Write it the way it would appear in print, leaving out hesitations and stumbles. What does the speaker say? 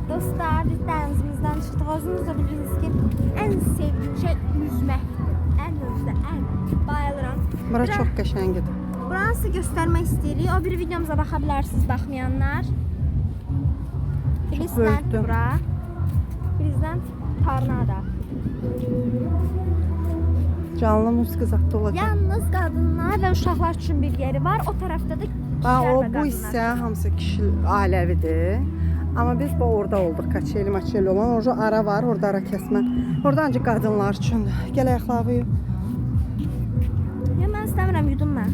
Dostlar, biz dənizimizdən çıxdıq. Özünüz də bilirsiniz ki, ən sevdiyim şey yüzməkdir. Ən özdə, ən. Bayılıram. Bura çox qəşəngdir. Buranı sizə göstərmək istəyirik. O bir videomuza baxa bilərsiniz, baxmayanlar. Filiz böyükdür. bura. Filizdən Tornado. Canlı musiqi zətdə olacaq. Yalnız qadınlar və uşaqlar üçün bir yeri var. O tərəfdə də kişilər O və bu qadınlar. hissə hamısı kişi ailəvidir. Amma biz bu orada olduq. Kaçeli maçeli olan. Orada ara var, orada ara kəsmə. Orada ancaq qadınlar üçündür. Gəl ayaqlavı. Ya mən istəmirəm, yudum mən.